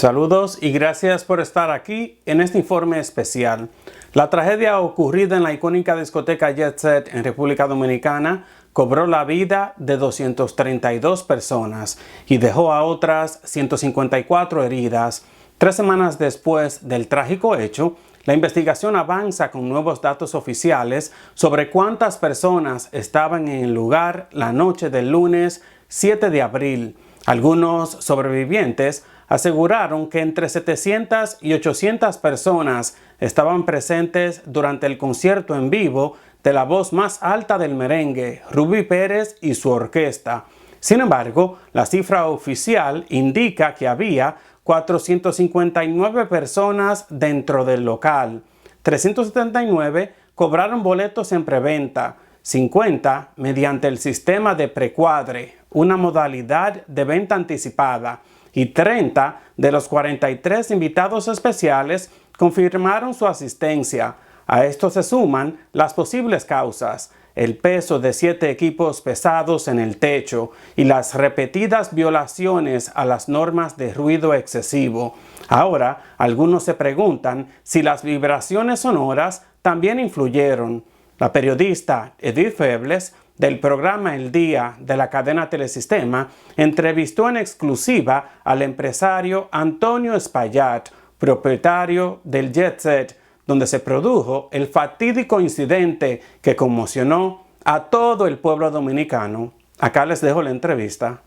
Saludos y gracias por estar aquí en este informe especial. La tragedia ocurrida en la icónica discoteca Jet Set en República Dominicana cobró la vida de 232 personas y dejó a otras 154 heridas. 3 semanas después del trágico hecho, la investigación avanza con nuevos datos oficiales sobre cuántas personas estaban en el lugar la noche del lunes 7 de abril. Algunos sobrevivientes aseguraron que entre 700 y 800 personas estaban presentes durante el concierto en vivo de la voz más alta del merengue, Rubí Pérez y su orquesta. Sin embargo, la cifra oficial indica que había 459 personas dentro del local. 379 cobraron boletos en preventa, 50 mediante el sistema de precuadre, una modalidad de venta anticipada, y 30 de los 43 invitados especiales confirmaron su asistencia. A esto se suman las posibles causas, el peso de 7 equipos pesados en el techo y las repetidas violaciones a las normas de ruido excesivo. Ahora, algunos se preguntan si las vibraciones sonoras también influyeron. La periodista Edith Febles, del programa El Día de la cadena Telesistema, entrevistó en exclusiva al empresario Antonio Espaillat, propietario del Jet Set, donde se produjo el fatídico incidente que conmocionó a todo el pueblo dominicano. Acá les dejo la entrevista.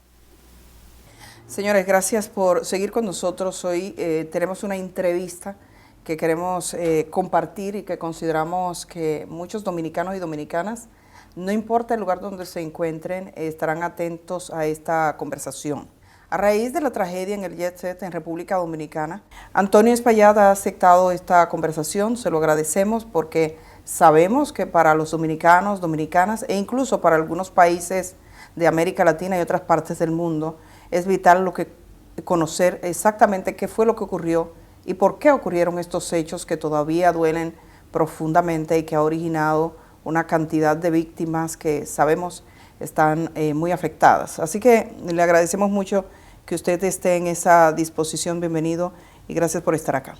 Señores, gracias por seguir con nosotros. Hoy tenemos una entrevista que queremos compartir y que consideramos que muchos dominicanos y dominicanas, no importa el lugar donde se encuentren, estarán atentos a esta conversación. A raíz de la tragedia en el Jet Set en República Dominicana, Antonio Espaillat ha aceptado esta conversación. Se lo agradecemos porque sabemos que para los dominicanos, dominicanas e incluso para algunos países de América Latina y otras partes del mundo, es vital conocer exactamente qué fue lo que ocurrió y por qué ocurrieron estos hechos que todavía duelen profundamente y que ha originado una cantidad de víctimas que sabemos están muy afectadas. Así que le agradecemos mucho que usted esté en esa disposición. Bienvenido y gracias por estar acá.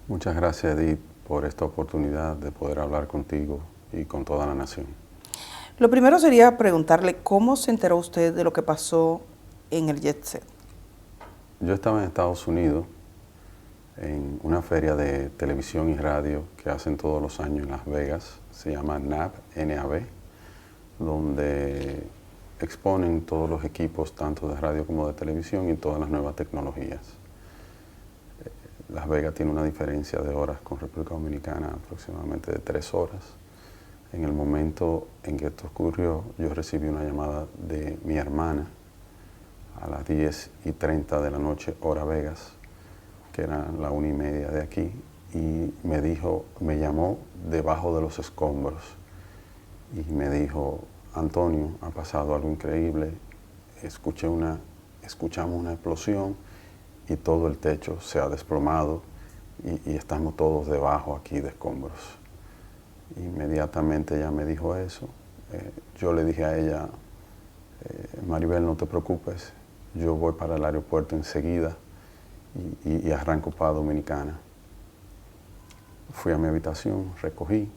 Muchas gracias, Edith, por esta oportunidad de poder hablar contigo y con toda la nación. Lo primero sería preguntarle cómo se enteró usted de lo que pasó en el Jet Set. Yo estaba en Estados Unidos en una feria de televisión y radio que hacen todos los años en Las Vegas. Se llama NAB, N-A-B, donde exponen todos los equipos, tanto de radio como de televisión, y todas las nuevas tecnologías. Las Vegas tiene una diferencia de horas con República Dominicana, aproximadamente de 3 horas. En el momento en que esto ocurrió, yo recibí una llamada de mi hermana a las 10:30 de la noche, hora Vegas, que era la 1:30 de aquí, y me llamó debajo de los escombros y me dijo: Antonio, ha pasado algo increíble, escuchamos una explosión y todo el techo se ha desplomado y estamos todos debajo aquí de escombros. Inmediatamente ella me dijo eso. Yo le dije a ella: Maribel, no te preocupes, yo voy para el aeropuerto enseguida y arranco para Dominicana. Fui a mi habitación, recogí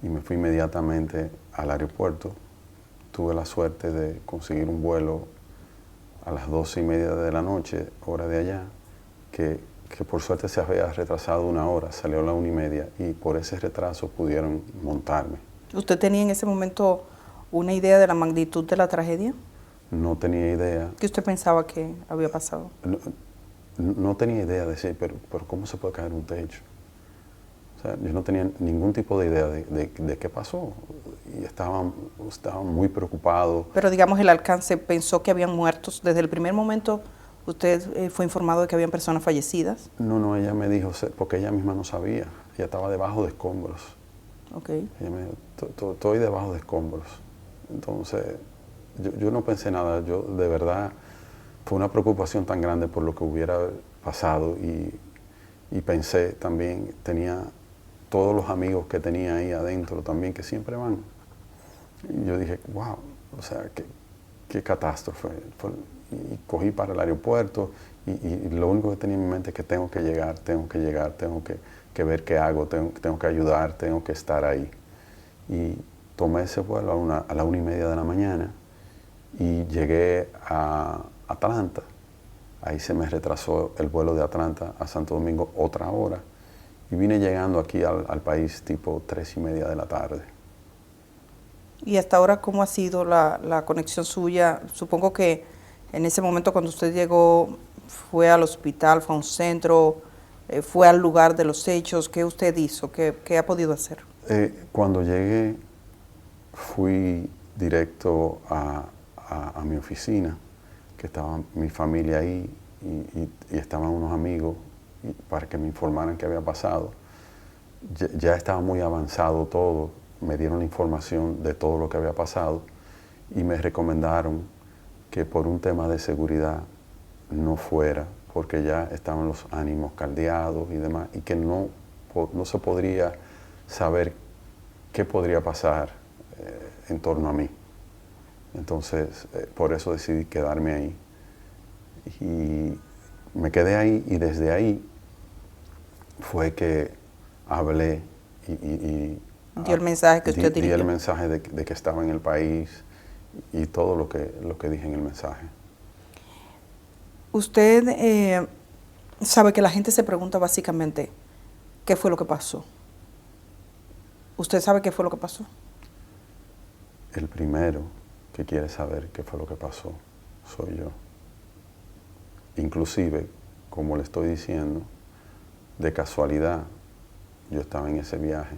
y me fui inmediatamente al aeropuerto. Tuve la suerte de conseguir un vuelo a las 12:30 de la noche, hora de allá, que por suerte se había retrasado 1 hora, salió a las 1:30 y por ese retraso pudieron montarme. ¿Usted tenía en ese momento una idea de la magnitud de la tragedia? No tenía idea. ¿Qué usted pensaba que había pasado? No tenía idea de decir, pero ¿cómo se puede caer un techo? O sea, yo no tenía ningún tipo de idea de qué pasó y estaba muy preocupado. Pero digamos el alcance, ¿pensó que habían muertos? Desde el primer momento usted fue informado de que habían personas fallecidas. No, ella me dijo, porque ella misma no sabía, ella estaba debajo de escombros. Okay. Ella me dijo, estoy debajo de escombros. Entonces, yo no pensé nada, yo de verdad, fue una preocupación tan grande por lo que hubiera pasado y pensé también, tenía todos los amigos que tenía ahí adentro también, que siempre van. Y yo dije, wow, o sea, qué catástrofe. Y cogí para el aeropuerto y lo único que tenía en mi mente es que tengo que llegar, tengo que ver qué hago, tengo que ayudar, tengo que estar ahí. Y tomé ese vuelo a la 1:30 de la mañana y llegué a Atlanta. Ahí se me retrasó el vuelo de Atlanta a Santo Domingo otra hora y vine llegando aquí al país tipo 3:30 de la tarde. ¿Y hasta ahora cómo ha sido la conexión suya? Supongo que en ese momento cuando usted llegó, fue al hospital, fue a un centro, fue al lugar de los hechos. ¿Qué usted hizo? ¿Qué ha podido hacer? Cuando llegué, fui directo a mi oficina, que estaba mi familia ahí y estaban unos amigos para que me informaran qué había pasado. Ya estaba muy avanzado todo, me dieron la información de todo lo que había pasado y me recomendaron que por un tema de seguridad no fuera, porque ya estaban los ánimos caldeados y demás, y que no se podría saber qué podría pasar en torno a mí. Entonces, por eso decidí quedarme ahí. Y me quedé ahí y desde ahí fue que hablé y dio el mensaje que usted dirigió. Di el mensaje de que estaba en el país y todo lo que dije en el mensaje. Usted sabe que la gente se pregunta básicamente, ¿qué fue lo que pasó? ¿Usted sabe qué fue lo que pasó? El primero que quiere saber qué fue lo que pasó soy yo. Inclusive, como le estoy diciendo, de casualidad yo estaba en ese viaje,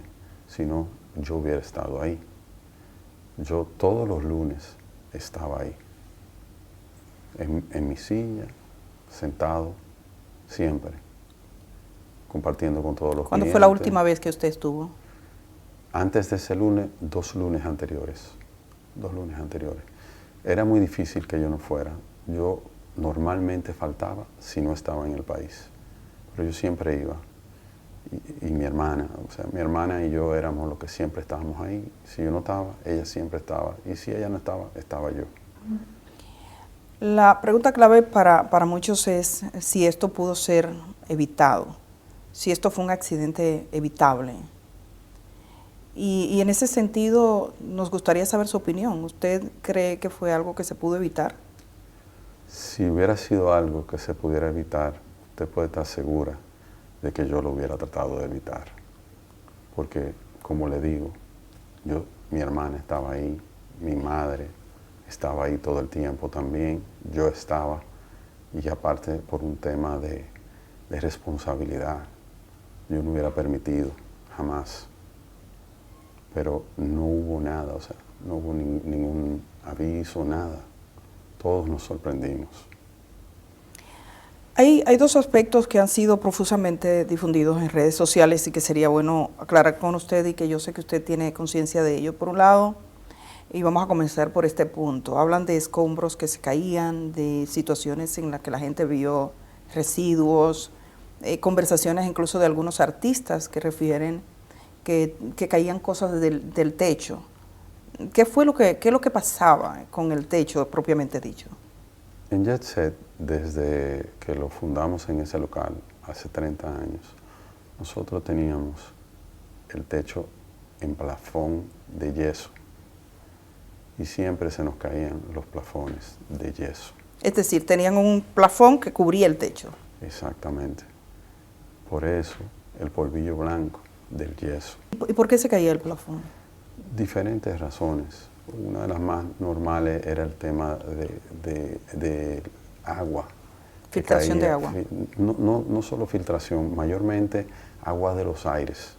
si no, yo hubiera estado ahí. Yo todos los lunes estaba ahí, en mi silla, sentado, siempre, compartiendo con todos los clientes. ¿Cuándo fue la última vez que usted estuvo? Antes de ese lunes, 2 lunes anteriores. 2 lunes anteriores. Era muy difícil que yo no fuera. Yo normalmente faltaba si no estaba en el país, pero yo siempre iba. Y mi hermana, o sea, mi hermana y yo éramos los que siempre estábamos ahí. Si yo no estaba, ella siempre estaba. Y si ella no estaba, estaba yo. La pregunta clave para muchos es si esto pudo ser evitado, si esto fue un accidente evitable. Y en ese sentido, nos gustaría saber su opinión. ¿Usted cree que fue algo que se pudo evitar? Si hubiera sido algo que se pudiera evitar, usted puede estar segura de que yo lo hubiera tratado de evitar. Porque, como le digo, mi hermana estaba ahí, mi madre estaba ahí todo el tiempo también, yo estaba, y aparte por un tema de responsabilidad, yo no hubiera permitido, jamás. Pero no hubo nada, o sea, no hubo ningún aviso, nada. Todos nos sorprendimos. Hay 2 aspectos que han sido profusamente difundidos en redes sociales y que sería bueno aclarar con usted y que yo sé que usted tiene conciencia de ello. Por un lado, y vamos a comenzar por este punto, hablan de escombros que se caían, de situaciones en las que la gente vio residuos, conversaciones incluso de algunos artistas que refieren que caían cosas del techo. ¿Qué es lo que pasaba con el techo propiamente dicho? En Jet Set, desde que lo fundamos en ese local, hace 30 años, nosotros teníamos el techo en plafón de yeso y siempre se nos caían los plafones de yeso. Es decir, tenían un plafón que cubría el techo. Exactamente. Por eso, el polvillo blanco del yeso. ¿Y por qué se caía el plafón? Diferentes razones. Una de las más normales era el tema de agua. Filtración de agua. No solo filtración, mayormente agua de los aires.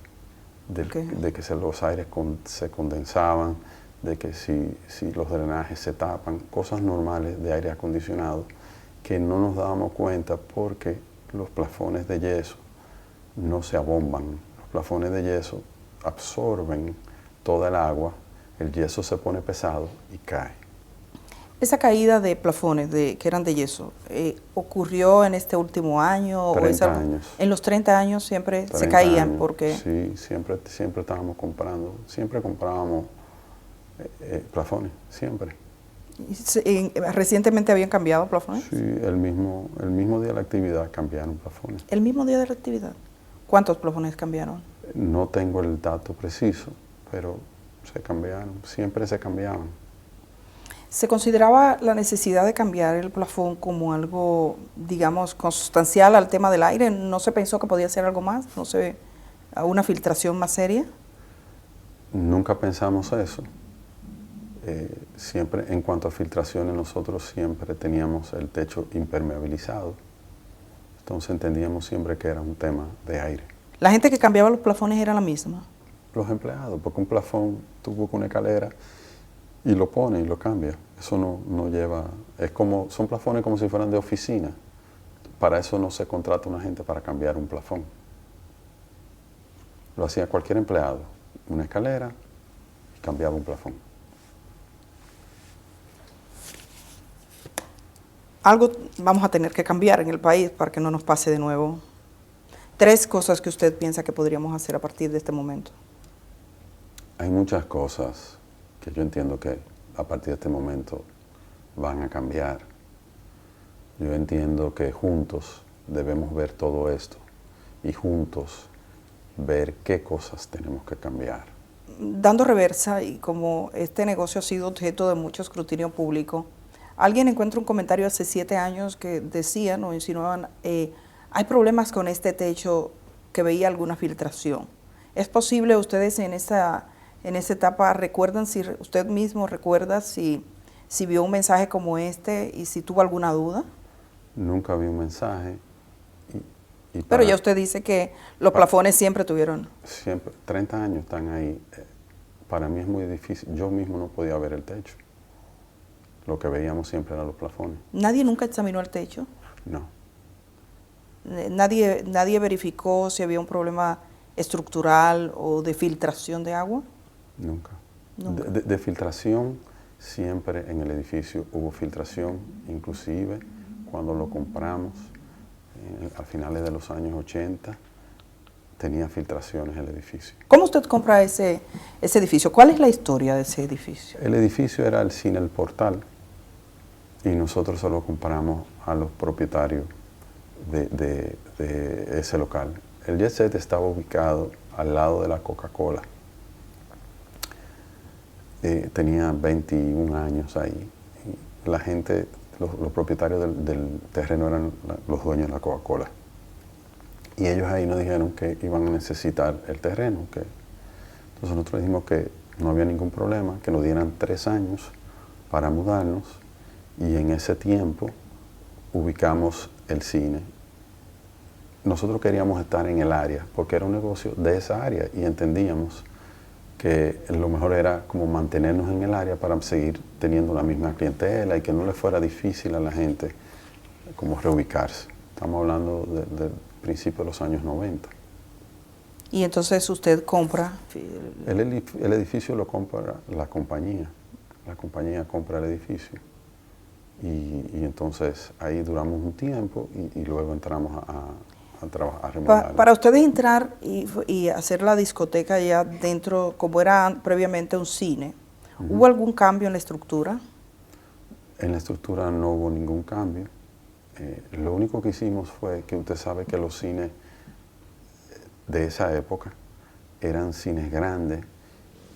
De que los aires se condensaban, de que si los drenajes se tapan, cosas normales de aire acondicionado que no nos dábamos cuenta porque los plafones de yeso no se abomban. Los plafones de yeso absorben toda el agua, el yeso se pone pesado y cae. Esa caída de plafones que eran de yeso, ¿ocurrió en este último año? 30 años. En los 30 años siempre se caían, años. Porque... Sí, siempre estábamos comprando, siempre comprábamos plafones, siempre. ¿Recientemente habían cambiado plafones? Sí, el mismo día de la actividad cambiaron plafones. ¿El mismo día de la actividad? ¿Cuántos plafones cambiaron? No tengo el dato preciso, pero se cambiaron, siempre se cambiaban. ¿Se consideraba la necesidad de cambiar el plafón como algo, digamos, consustancial al tema del aire? ¿No se pensó que podía ser algo más? ¿No se una filtración más seria? Nunca pensamos eso. Siempre, en cuanto a filtraciones, nosotros siempre teníamos el techo impermeabilizado. Entonces entendíamos siempre que era un tema de aire. ¿La gente que cambiaba los plafones era la misma? Los empleados, porque un plafón, tú buscas una escalera y lo pones y lo cambias. Eso no lleva, son plafones como si fueran de oficina. Para eso no se contrata una gente para cambiar un plafón. Lo hacía cualquier empleado, una escalera y cambiaba un plafón. Algo vamos a tener que cambiar en el país para que no nos pase de nuevo. 3 cosas que usted piensa que podríamos hacer a partir de este momento. Hay muchas cosas que yo entiendo que a partir de este momento van a cambiar. Yo entiendo que juntos debemos ver todo esto y juntos ver qué cosas tenemos que cambiar. Dando reversa, y como este negocio ha sido objeto de mucho escrutinio público, alguien encuentra un comentario hace 7 años que decían o insinuaban, hay problemas con este techo, que veía alguna filtración. ¿Es posible ustedes en esa etapa recuerdan, si usted mismo recuerda si vio un mensaje como este y si tuvo alguna duda? Nunca vi un mensaje. Pero ya usted dice que los plafones siempre tuvieron. Siempre, 30 años están ahí. Para mí es muy difícil. Yo mismo no podía ver el techo. Lo que veíamos siempre eran los plafones. ¿Nadie nunca examinó el techo? No. ¿Nadie verificó si había un problema estructural o de filtración de agua? Nunca. Nunca. De filtración, siempre en el edificio hubo filtración, inclusive cuando lo compramos a finales de los años 80, tenía filtraciones el edificio. ¿Cómo usted compra ese edificio? ¿Cuál es la historia de ese edificio? El edificio era el cine El Portal y nosotros se lo compramos a los propietarios de ese local. El Jet Set estaba ubicado al lado de la Coca-Cola. Tenía 21 años ahí. Y la gente, los propietarios del terreno eran los dueños de la Coca-Cola. Y ellos ahí nos dijeron que iban a necesitar el terreno. Entonces nosotros dijimos que no había ningún problema, que nos dieran 3 años para mudarnos. Y en ese tiempo ubicamos el cine. Nosotros queríamos estar en el área, porque era un negocio de esa área y entendíamos que lo mejor era como mantenernos en el área para seguir teniendo la misma clientela y que no le fuera difícil a la gente como reubicarse. Estamos hablando del principio de los años 90. Y entonces usted compra. El edificio lo compra la compañía. La compañía compra el edificio. Y entonces ahí duramos un tiempo y luego entramos a trabajar, a remodelar. Para ustedes entrar y hacer la discoteca ya dentro, como era previamente un cine, ¿hubo algún cambio en la estructura? En la estructura no hubo ningún cambio. Lo único que hicimos fue que usted sabe que los cines de esa época eran cines grandes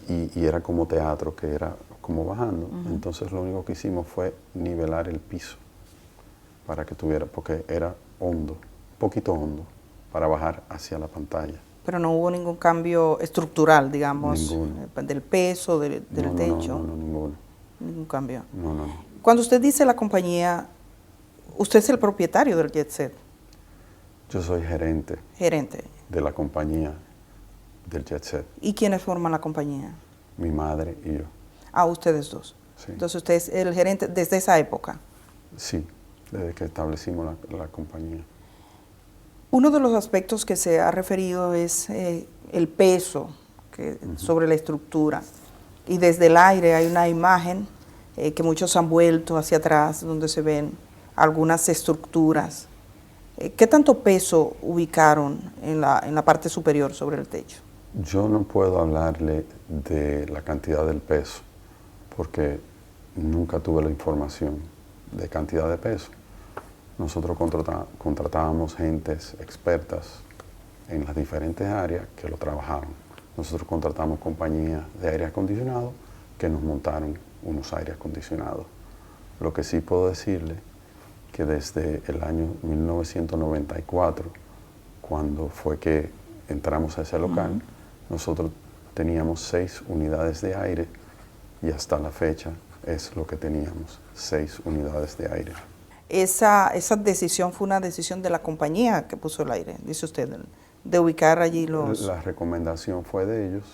y era como teatro, que era como bajando. Entonces lo único que hicimos fue nivelar el piso para que tuviera, porque era hondo, un poquito hondo, para bajar hacia la pantalla. Pero no hubo ningún cambio estructural, digamos, Ninguno. del peso, del techo. No, ninguno. Ningún cambio. No. Cuando usted dice la compañía, usted es el propietario del Jet Set. Yo soy gerente de la compañía del Jet Set. ¿Y quiénes forman la compañía? Mi madre y yo. Ah, ustedes dos. Sí. Entonces usted es el gerente desde esa época. Sí, desde que establecimos la compañía. Uno de los aspectos que se ha referido es el peso sobre la estructura. Y desde el aire hay una imagen que muchos han vuelto hacia atrás, donde se ven algunas estructuras. ¿Qué tanto peso ubicaron en la parte superior sobre el techo? Yo no puedo hablarle de la cantidad del peso, porque nunca tuve la información de cantidad de peso. Nosotros contratábamos gentes expertas en las diferentes áreas que lo trabajaban. Nosotros contratamos compañías de aire acondicionado que nos montaron unos aires acondicionados. Lo que sí puedo decirle que desde el año 1994, cuando fue que entramos a ese local, nosotros teníamos 6 unidades de aire y hasta la fecha es lo que teníamos, 6 unidades de aire. Esa decisión fue una decisión de la compañía que puso el aire, dice usted, de ubicar allí los... La recomendación fue de ellos,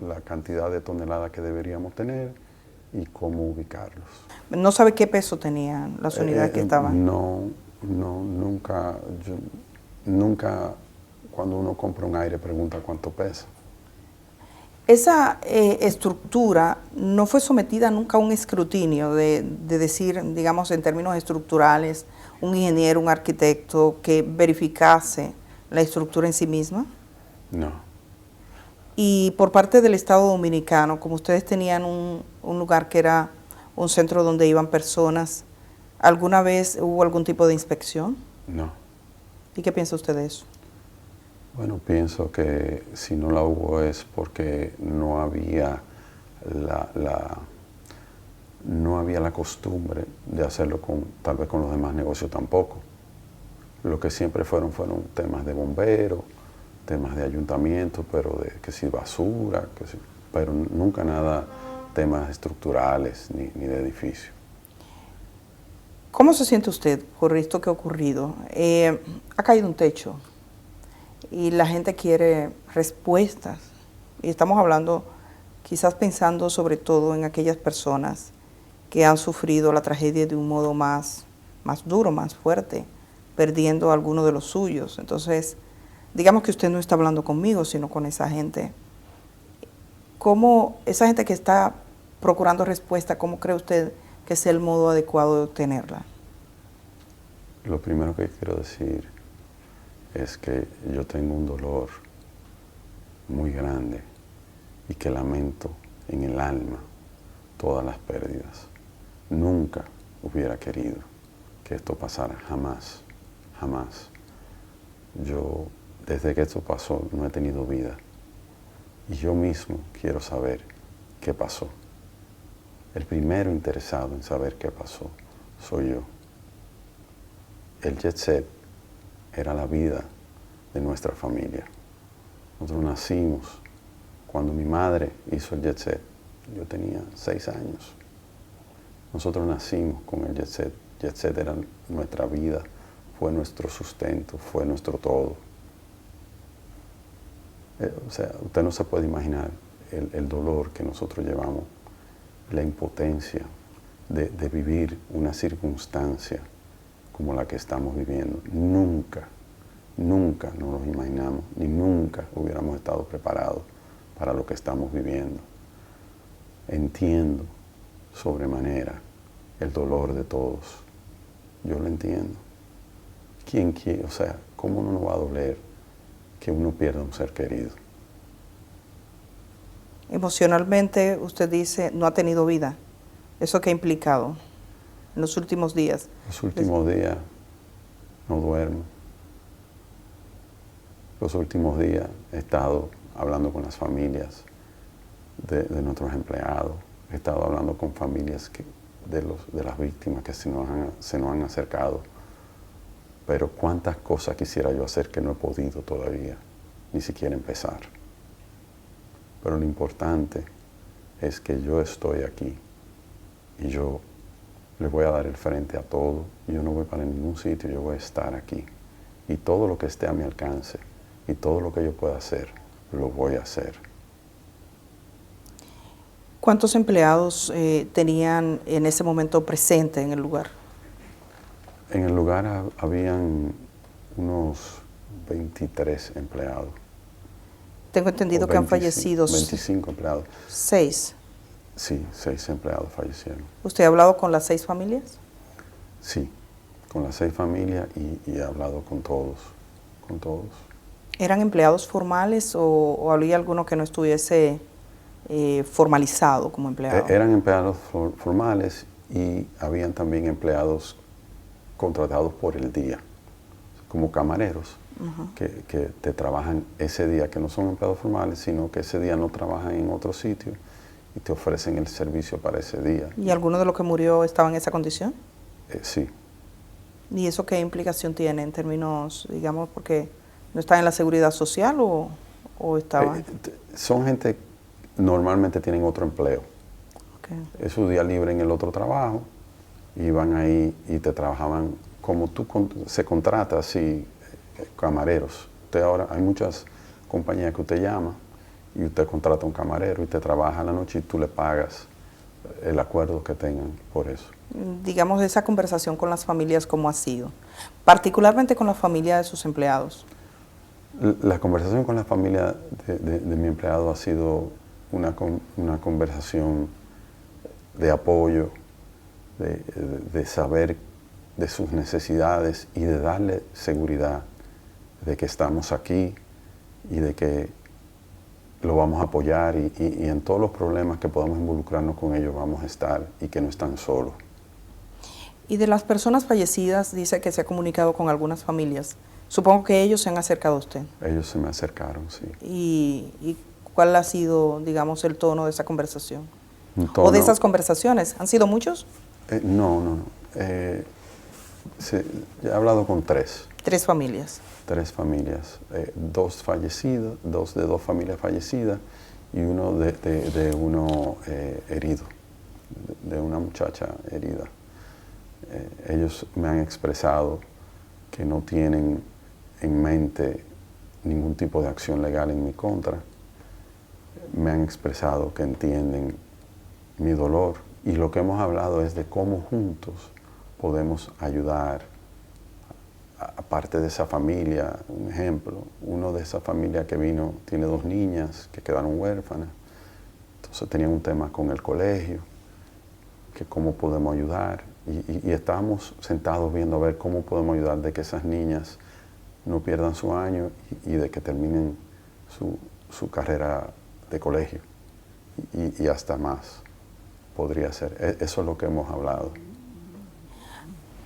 la cantidad de toneladas que deberíamos tener y cómo ubicarlos. ¿No sabe qué peso tenían las unidades que estaban? Nunca cuando uno compra un aire pregunta cuánto pesa. Esa estructura no fue sometida nunca a un escrutinio de decir, digamos, en términos estructurales, un ingeniero, un arquitecto que verificase la estructura en sí misma. No. Y por parte del Estado Dominicano, como ustedes tenían un lugar que era un centro donde iban personas, ¿alguna vez hubo algún tipo de inspección? No. ¿Y qué piensa usted de eso? Bueno, pienso que si no la hubo es porque no había la costumbre de hacerlo tal vez con los demás negocios tampoco. Lo que siempre fueron temas de bomberos, temas de ayuntamiento, pero que si basura, pero nunca nada temas estructurales ni de edificio. ¿Cómo se siente usted por esto que ha ocurrido? Ha caído un techo y la gente quiere respuestas. Y estamos hablando, quizás pensando sobre todo en aquellas personas que han sufrido la tragedia de un modo más duro, más fuerte, perdiendo a alguno de los suyos. Entonces, digamos que usted no está hablando conmigo, sino con esa gente. ¿Cómo esa gente que está procurando respuesta, cómo cree usted que es el modo adecuado de obtenerla? Lo primero que quiero decir es que yo tengo un dolor muy grande y que lamento en el alma todas las pérdidas. Nunca hubiera querido que esto pasara, jamás, jamás. Yo, desde que esto pasó, no he tenido vida y yo mismo quiero saber qué pasó. El primero interesado en saber qué pasó soy yo. El jet set era la vida de nuestra familia. Nosotros nacimos cuando mi madre hizo el jet set. Yo tenía 6 años. Nosotros nacimos con el jet set. Jet set era nuestra vida, fue nuestro sustento, fue nuestro todo. O sea, usted no se puede imaginar el dolor que nosotros llevamos, la impotencia de vivir una circunstancia como la que estamos viviendo. Nunca nos lo imaginamos, ni nunca hubiéramos estado preparados para lo que estamos viviendo. Entiendo sobremanera el dolor de todos. Yo lo entiendo. ¿Quién quiere? O sea, ¿cómo no nos va a doler que uno pierda un ser querido? Emocionalmente, usted dice, no ha tenido vida. ¿Eso qué ha implicado en los últimos días? Los últimos días no duermo. Los últimos días he estado hablando con las familias de nuestros empleados. He estado hablando con familias de las víctimas que se nos han acercado. Pero cuántas cosas quisiera yo hacer que no he podido todavía, ni siquiera empezar. Pero lo importante es que yo estoy aquí y yo le voy a dar el frente a todo. Yo no voy para ningún sitio, yo voy a estar aquí. Y todo lo que esté a mi alcance y todo lo que yo pueda hacer, lo voy a hacer. ¿Cuántos empleados tenían en ese momento presente en el lugar? En el lugar habían unos 23 empleados. Tengo entendido que han fallecido 25 empleados. 6. Sí, 6 empleados fallecieron. ¿Usted ha hablado con las 6 familias? Sí, con las 6 familias y he hablado con todos, ¿Eran empleados formales o había alguno que no estuviese formalizado como empleado? Eran empleados formales y habían también empleados contratados por el día, como camareros, que te trabajan ese día, que no son empleados formales, sino que ese día no trabajan en otro sitio y te ofrecen el servicio para ese día. ¿Y alguno de los que murió estaba en esa condición? Sí. ¿Y eso qué implicación tiene en términos, digamos, porque no está en la seguridad social o estaba? Son gente que normalmente tienen otro empleo. Okay. Es su día libre en el otro trabajo, iban ahí y te trabajaban como tú se contrata así, camareros. Usted ahora, hay muchas compañías que usted llama y usted contrata un camarero y te trabaja a la noche y tú le pagas el acuerdo que tengan por eso. Digamos, esa conversación con las familias, ¿cómo ha sido? Particularmente con la familia de sus empleados. La conversación con la familia de mi empleado ha sido una conversación de apoyo, de saber de sus necesidades y de darle seguridad de que estamos aquí y de que lo vamos a apoyar y en todos los problemas que podamos involucrarnos con ellos vamos a estar y que no están solos. Y de las personas fallecidas, dice que se ha comunicado con algunas familias. Supongo que ellos se han acercado a usted. Ellos se me acercaron, sí. ¿Y cuál ha sido, digamos, el tono de esa conversación? ¿O de esas conversaciones? ¿Han sido muchos? No. He hablado con tres. Tres familias. Tres familias. Dos fallecidos, dos familias fallecidas y uno de uno herido, de una muchacha herida. Ellos me han expresado que no tienen en mente ningún tipo de acción legal en mi contra. Me han expresado que entienden mi dolor y lo que hemos hablado es de cómo juntos podemos ayudar, aparte de esa familia. Un ejemplo, uno de esa familia que vino tiene dos niñas que quedaron huérfanas, entonces tenían un tema con el colegio, que cómo podemos ayudar, y estábamos sentados viendo a ver cómo podemos ayudar de que esas niñas no pierdan su año y de que terminen su carrera de colegio y hasta más podría ser. Eso es lo que hemos hablado.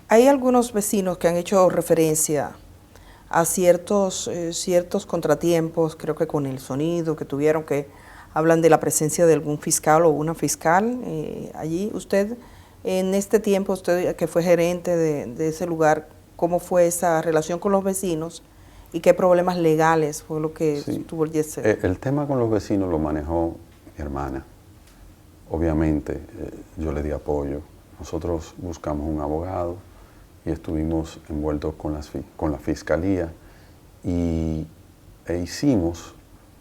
Hay algunos vecinos que han hecho referencia a ciertos contratiempos, creo que con el sonido que tuvieron, que hablan de la presencia de algún fiscal o una fiscal allí. Usted, en este tiempo, usted que fue gerente de ese lugar, ¿cómo fue esa relación con los vecinos y qué problemas legales fue lo que tuvo el Jet Set? El tema con los vecinos lo manejó mi hermana. Obviamente, yo le di apoyo. Nosotros buscamos un abogado y estuvimos envueltos con la fiscalía e hicimos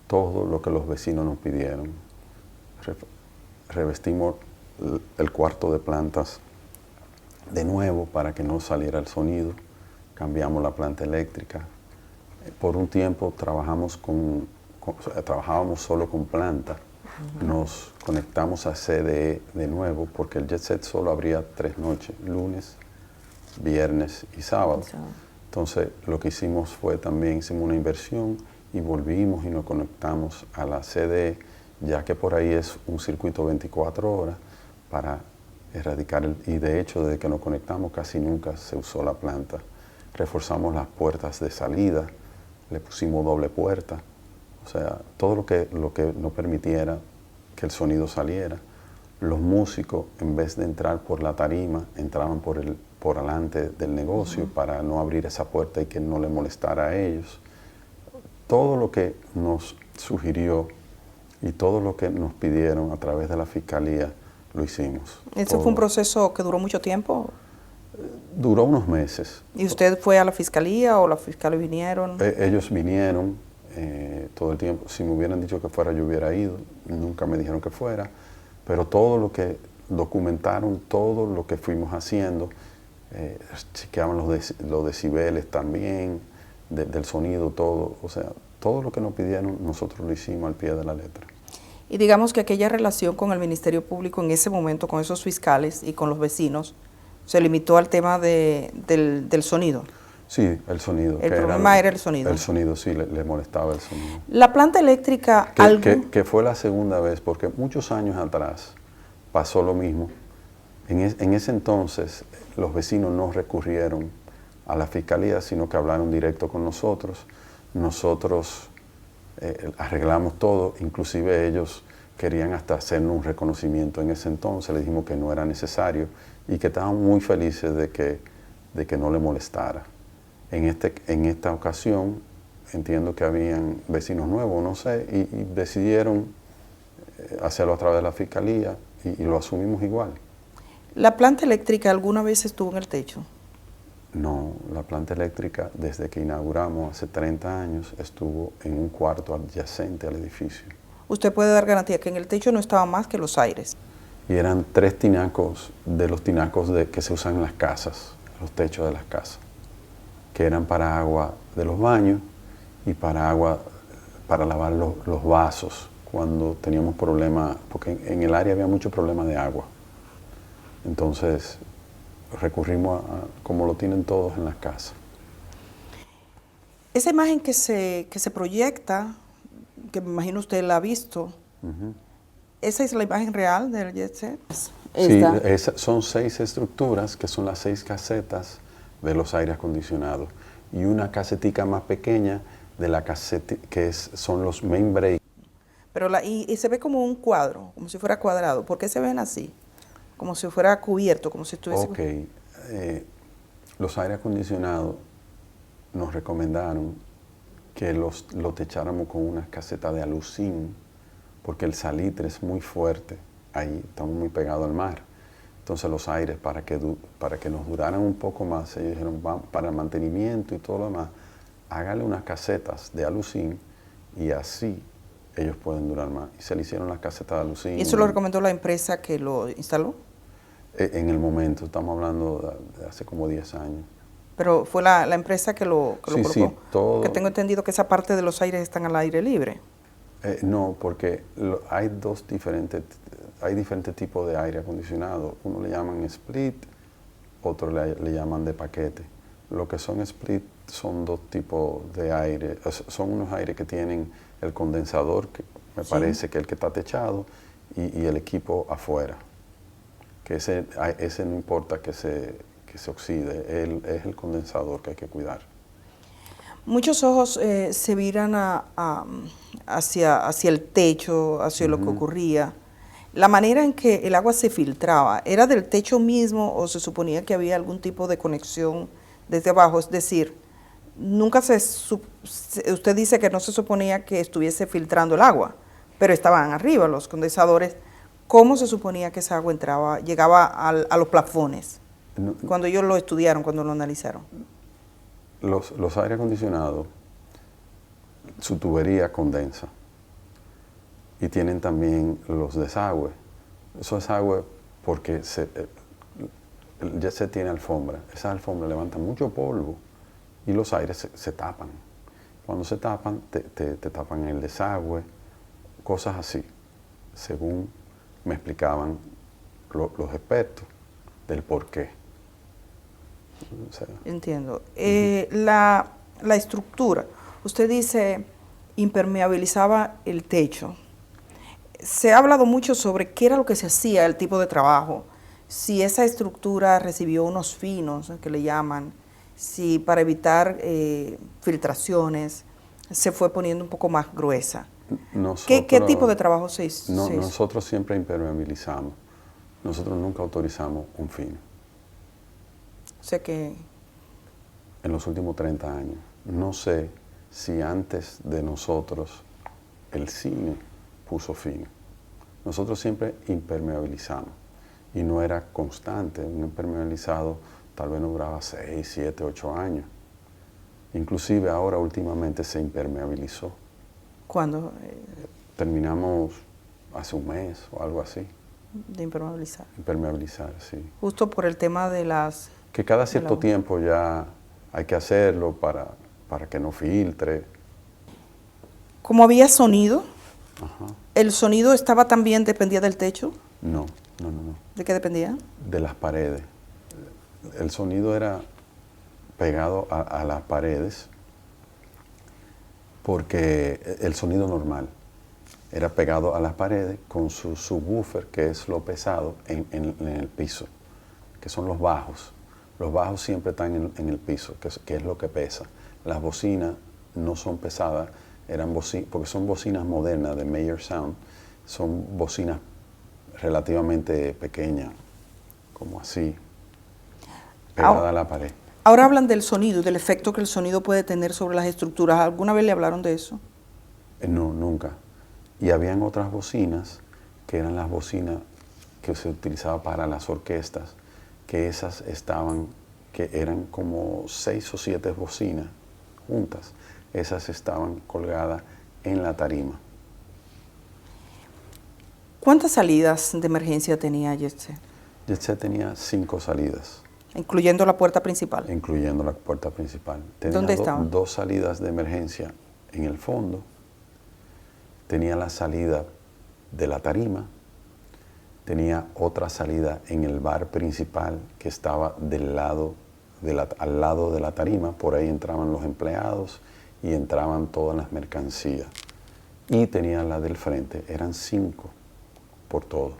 todo lo que los vecinos nos pidieron. Revestimos el cuarto de plantas de nuevo para que no saliera el sonido. Cambiamos la planta eléctrica. Por un tiempo trabajábamos solo con planta. Nos conectamos a CDE de nuevo porque el Jet Set solo abría 3 noches, lunes, viernes y sábado. Entonces lo que hicimos fue también hicimos una inversión y volvimos y nos conectamos a la CDE, ya que por ahí es un circuito 24 horas para erradicar y de hecho desde que nos conectamos casi nunca se usó la planta. Reforzamos las puertas de salida, le pusimos doble puerta, o sea, todo lo que nos permitiera que el sonido saliera. Los músicos, en vez de entrar por la tarima, entraban por delante del negocio para no abrir esa puerta y que no le molestara a ellos. Todo lo que nos sugirió y todo lo que nos pidieron a través de la fiscalía, lo hicimos. ¿Eso fue un proceso que duró mucho tiempo? Duró unos meses. ¿Y usted fue a la fiscalía o los fiscales vinieron? Ellos vinieron todo el tiempo. Si me hubieran dicho que fuera, yo hubiera ido. Nunca me dijeron que fuera. Pero todo lo que documentaron, todo lo que fuimos haciendo, chequeaban los decibeles también, del sonido, todo. O sea, todo lo que nos pidieron, nosotros lo hicimos al pie de la letra. Y digamos que aquella relación con el Ministerio Público en ese momento, con esos fiscales y con los vecinos, ¿se limitó al tema del sonido? Sí, el sonido. El problema era el sonido. El sonido, sí, le molestaba el sonido. La planta eléctrica, Que fue la segunda vez, porque muchos años atrás pasó lo mismo. En ese entonces los vecinos no recurrieron a la fiscalía, sino que hablaron directo con nosotros. Nosotros arreglamos todo, inclusive ellos querían hasta hacernos un reconocimiento en ese entonces. Le dijimos que no era necesario y que estaban muy felices de que no le molestara. En esta ocasión entiendo que habían vecinos nuevos, no sé, y decidieron hacerlo a través de la fiscalía y lo asumimos igual. ¿La planta eléctrica alguna vez estuvo en el techo? No, la planta eléctrica desde que inauguramos hace 30 años estuvo en un cuarto adyacente al edificio. Usted puede dar garantía que en el techo no estaba más que los aires. Y eran 3 tinacos de los tinacos que se usan en las casas, los techos de las casas, que eran para agua de los baños y para agua para lavar los vasos cuando teníamos problemas, porque en el área había mucho problema de agua. Entonces recurrimos a como lo tienen todos en las casas. Esa imagen que se proyecta, que me imagino usted la ha visto, ¿esa es la imagen real del jet set? Sí, son 6 estructuras que son las 6 casetas de los aires acondicionados y una casetica más pequeña de la caseta son los main break. Pero y se ve como un cuadro, como si fuera cuadrado. ¿Por qué se ven así? Como si fuera cubierto, como si estuviese... Ok, los aires acondicionados nos recomendaron que lo techáramos con una caseta de aluzinc porque el salitre es muy fuerte, ahí estamos muy pegados al mar. Entonces los aires, para que nos duraran un poco más, ellos dijeron, para el mantenimiento y todo lo demás, hágale unas casetas de aluzinc y así ellos pueden durar más. Y se le hicieron las casetas de aluzinc. ¿Y eso lo recomendó la empresa que lo instaló? En el momento, estamos hablando de hace como 10 años. Pero fue la empresa que lo colocó. Sí, todo. Que tengo entendido que esa parte de los aires están al aire libre. No, porque hay diferentes tipos de aire acondicionado. Uno le llaman split, otro le llaman de paquete. Lo que son split son 2 tipos de aire. Son unos aires que tienen el condensador, que me parece que es el que está techado, y el equipo afuera. Que ese no importa que se oxide, es el condensador que hay que cuidar. Muchos ojos se viran hacia el techo, hacia lo que ocurría. La manera en que el agua se filtraba, ¿era del techo mismo o se suponía que había algún tipo de conexión desde abajo? Es decir, nunca usted dice que no se suponía que estuviese filtrando el agua, pero estaban arriba los condensadores. ¿Cómo se suponía que esa agua llegaba a los plafones? Cuando ellos lo estudiaron, cuando lo analizaron. Los aire acondicionados, su tubería condensa y tienen también los desagües. Esos desagües, porque el jet set tiene alfombra, esas alfombras levantan mucho polvo y los aires se tapan. Cuando se tapan, te tapan el desagüe, cosas así, según me explicaban los expertos del por qué. O sea, entiendo. La estructura, usted dice impermeabilizaba el techo. Se ha hablado mucho sobre qué era lo que se hacía, el tipo de trabajo, si esa estructura recibió unos finos, que le llaman, si para evitar filtraciones se fue poniendo un poco más gruesa. ¿Qué tipo de trabajo se hizo? Nosotros siempre impermeabilizamos. Nosotros nunca autorizamos un fino. O sea que... En los últimos 30 años. No sé si antes de nosotros el cine puso fino. Nosotros siempre impermeabilizamos. Y no era constante. Un impermeabilizado tal vez no duraba 6, 7, 8 años. Inclusive ahora últimamente se impermeabilizó. ¿Cuándo? Terminamos hace un mes o algo así. De impermeabilizar. Impermeabilizar, sí. Justo por el tema de las... Que cada cierto tiempo ya hay que hacerlo para que no filtre. ¿Cómo había sonido? Ajá. ¿El sonido dependía del techo? No. ¿De qué dependía? De las paredes. El sonido era pegado a las paredes, porque el sonido normal era pegado a las paredes con su subwoofer, que es lo pesado, en el piso, que son los bajos. Los bajos siempre están en el piso, que es lo que pesa. Las bocinas no son pesadas, porque son bocinas modernas de Meyer Sound, son bocinas relativamente pequeñas, como así, pegadas a la pared. Ahora hablan del sonido, del efecto que el sonido puede tener sobre las estructuras. ¿Alguna vez le hablaron de eso? No, nunca. Y habían otras bocinas, que eran las bocinas que se utilizaban para las orquestas, que esas que eran como 6 o 7 bocinas juntas. Esas estaban colgadas en la tarima. ¿Cuántas salidas de emergencia tenía Jet Set? Jet Set tenía 5 salidas. Incluyendo la puerta principal. Incluyendo la puerta principal. Tenía ¿Dónde estaban? 2 salidas de emergencia en el fondo. Tenía la salida de la tarima. Tenía otra salida en el bar principal que estaba al lado de la tarima. Por ahí entraban los empleados y entraban todas las mercancías. Y tenía la del frente. Eran 5 por todo.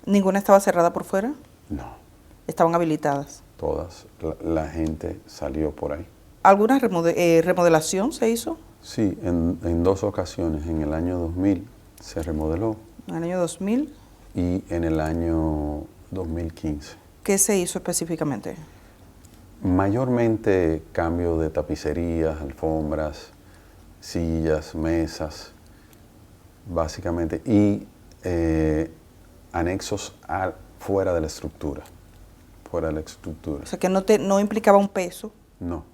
¿Ninguna estaba cerrada por fuera? No. Estaban habilitadas. Todas. La gente salió por ahí. ¿Alguna remodelación se hizo? Sí, en 2 ocasiones. En el año 2000 se remodeló. En el año 2000. Y en el año 2015. ¿Qué se hizo específicamente? Mayormente cambio de tapicerías, alfombras, sillas, mesas, básicamente, y anexos fuera de la estructura. Fuera de la estructura. O sea, que no implicaba un peso. No.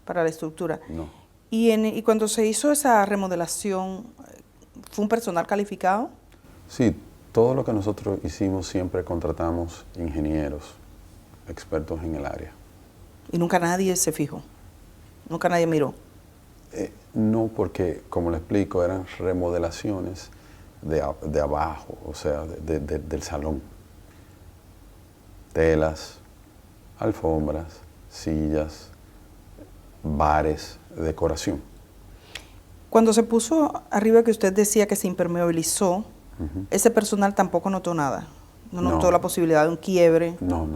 Para la estructura. No. Y cuando se hizo esa remodelación, ¿fue un personal calificado? Sí, todo lo que nosotros hicimos siempre contratamos ingenieros, expertos en el área. Y nunca nadie se fijó, nunca nadie miró. No, porque, como le explico, eran remodelaciones de abajo, o sea, del salón. Telas, alfombras, sillas, bares, decoración. Cuando se puso arriba que usted decía que se impermeabilizó, ese personal tampoco notó nada, no notó la posibilidad de un quiebre. No.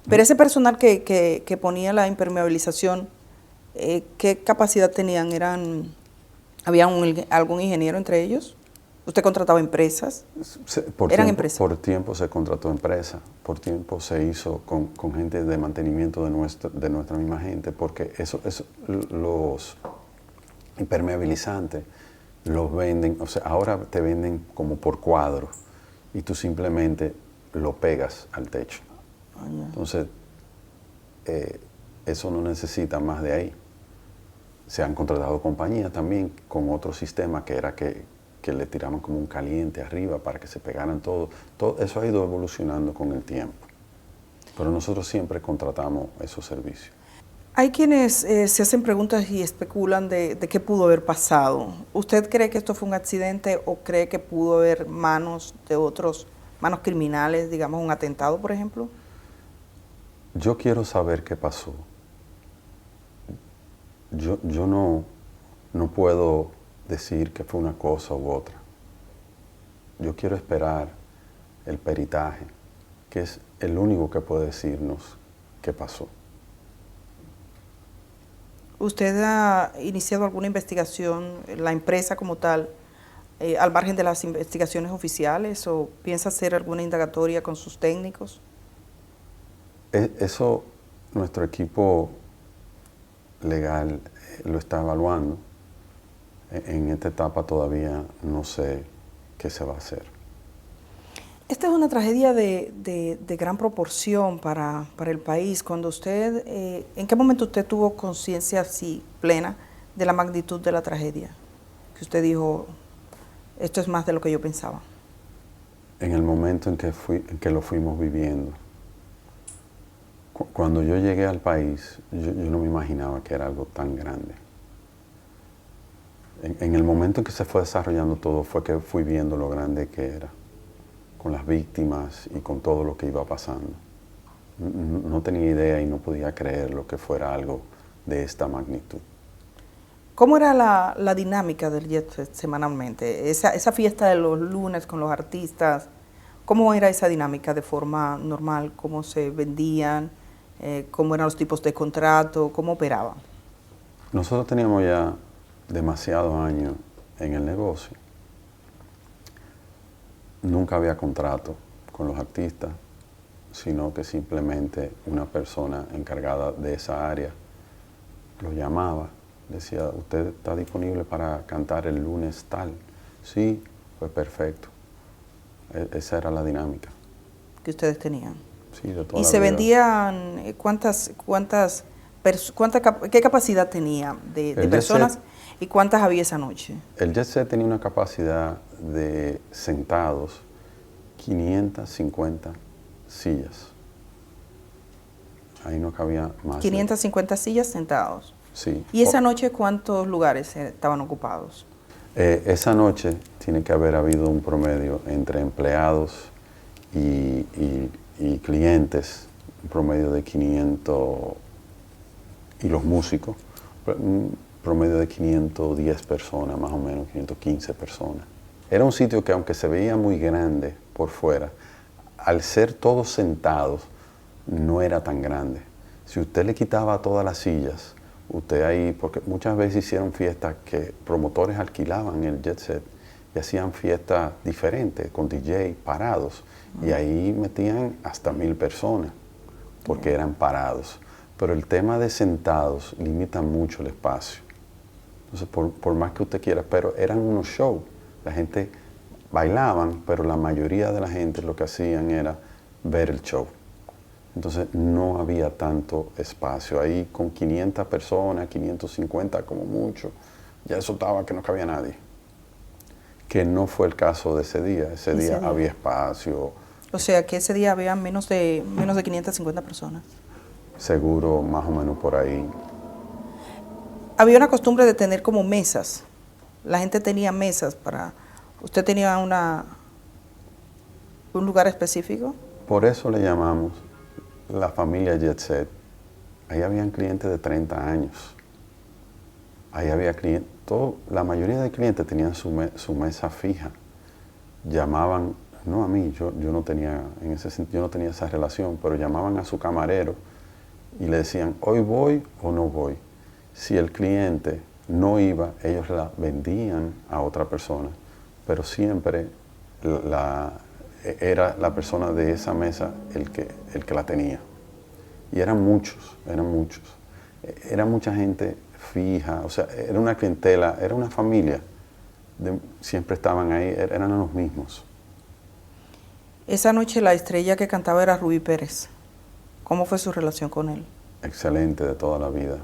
Pero ese personal que ponía la impermeabilización, ¿qué capacidad tenían? ¿Había algún ingeniero entre ellos? ¿Usted contrataba empresas? Empresas? Por tiempo se contrató empresa, por tiempo se hizo con gente de mantenimiento de nuestra misma gente, porque los impermeabilizantes los venden, o sea, ahora te venden como por cuadro y tú simplemente lo pegas al techo. Entonces, eso no necesita más de ahí. Se han contratado compañías también con otro sistema que era que le tiraban como un caliente arriba para que se pegaran todo. Todo eso ha ido evolucionando con el tiempo. Pero nosotros siempre contratamos esos servicios. Hay quienes se hacen preguntas y especulan de qué pudo haber pasado. ¿Usted cree que esto fue un accidente o cree que pudo haber manos criminales, digamos un atentado, por ejemplo? Yo quiero saber qué pasó. Yo no puedo decir que fue una cosa u otra. Yo quiero esperar el peritaje, que es el único que puede decirnos qué pasó. ¿Usted ha iniciado alguna investigación, la empresa como tal, al margen de las investigaciones oficiales, o piensa hacer alguna indagatoria con sus técnicos? Eso nuestro equipo legal lo está evaluando. En esta etapa todavía no sé qué se va a hacer. Esta es una tragedia de gran proporción para el país. Cuando usted, ¿en qué momento usted tuvo conciencia así plena de la magnitud de la tragedia? Que usted dijo, esto es más de lo que yo pensaba. En el momento en que lo fuimos viviendo. Cuando yo llegué al país, yo no me imaginaba que era algo tan grande. En el momento en que se fue desarrollando todo fue que fui viendo lo grande que era, con las víctimas y con todo lo que iba pasando. no tenía idea y no podía creer lo que fuera algo de esta magnitud. ¿Cómo era la dinámica del Jet Set semanalmente? Esa fiesta de los lunes con los artistas, ¿cómo era esa dinámica de forma normal? ¿Cómo se vendían? ¿Cómo eran los tipos de contrato? ¿Cómo operaban? Nosotros teníamos ya demasiados años en el negocio. Nunca había contrato con los artistas, sino que simplemente una persona encargada de esa área lo llamaba, decía, ¿usted está disponible para cantar el lunes tal? Sí, pues perfecto. Esa era la dinámica. Que ustedes tenían. Sí, de toda ¿Y la se vida. vendían qué capacidad tenía de personas y cuántas había esa noche? El Jet Set tenía una capacidad de sentados 550 sillas. Ahí no cabía más. 550 sillas sentados. Sí. ¿Y esa noche cuántos lugares estaban ocupados? Esa noche tiene que haber habido un promedio entre empleados y clientes, un promedio de 500, y los músicos, un promedio de 510 personas, más o menos, 515 personas. Era un sitio que, aunque se veía muy grande por fuera, al ser todos sentados, no era tan grande. Si usted le quitaba todas las sillas, usted ahí, porque muchas veces hicieron fiestas que promotores alquilaban el Jet Set y hacían fiestas diferentes, con DJ parados, y ahí metían hasta 1000 personas, porque eran parados. Pero el tema de sentados limita mucho el espacio. Entonces, por más que usted quiera, pero eran unos shows. La gente bailaban, pero la mayoría de la gente lo que hacían era ver el show. Entonces no había tanto espacio. Ahí con 500 personas, 550 como mucho, ya eso estaba que no cabía nadie. Que no fue el caso de ese día. Ese día había espacio. O sea, que ese día había menos de 550 personas. Seguro, más o menos por ahí. Había una costumbre de tener como mesas. La gente tenía mesas para... ¿Usted tenía un lugar específico? Por eso le llamamos la familia Jet Set. Ahí habían clientes de 30 años. Ahí había clientes, la mayoría de clientes tenían su mesa fija. Llamaban, no a mí, yo no tenía, en ese sentido, yo no tenía esa relación, pero llamaban a su camarero y le decían, ¿hoy voy o no voy? Si el cliente no iba, ellos la vendían a otra persona, pero siempre era la persona de esa mesa el que la tenía. Y eran muchos. Era mucha gente fija, o sea, era una clientela, era una familia. Siempre estaban ahí, eran los mismos. Esa noche la estrella que cantaba era Rubí Pérez. ¿Cómo fue su relación con él? Excelente, de toda la vida.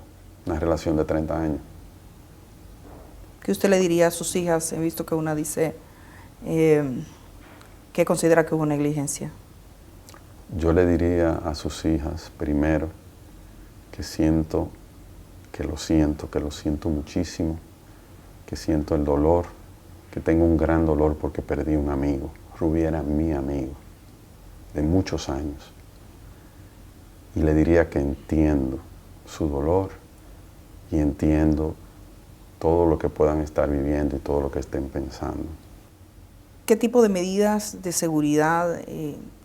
Una relación de 30 años. ¿Qué usted le diría a sus hijas? He visto que una dice que considera que hubo negligencia. Yo le diría a sus hijas, primero, que lo siento muchísimo, que siento el dolor, que tengo un gran dolor porque perdí un amigo. Rubí era mi amigo, de muchos años. Y le diría que entiendo su dolor y entiendo todo lo que puedan estar viviendo y todo lo que estén pensando. ¿Qué tipo de medidas de seguridad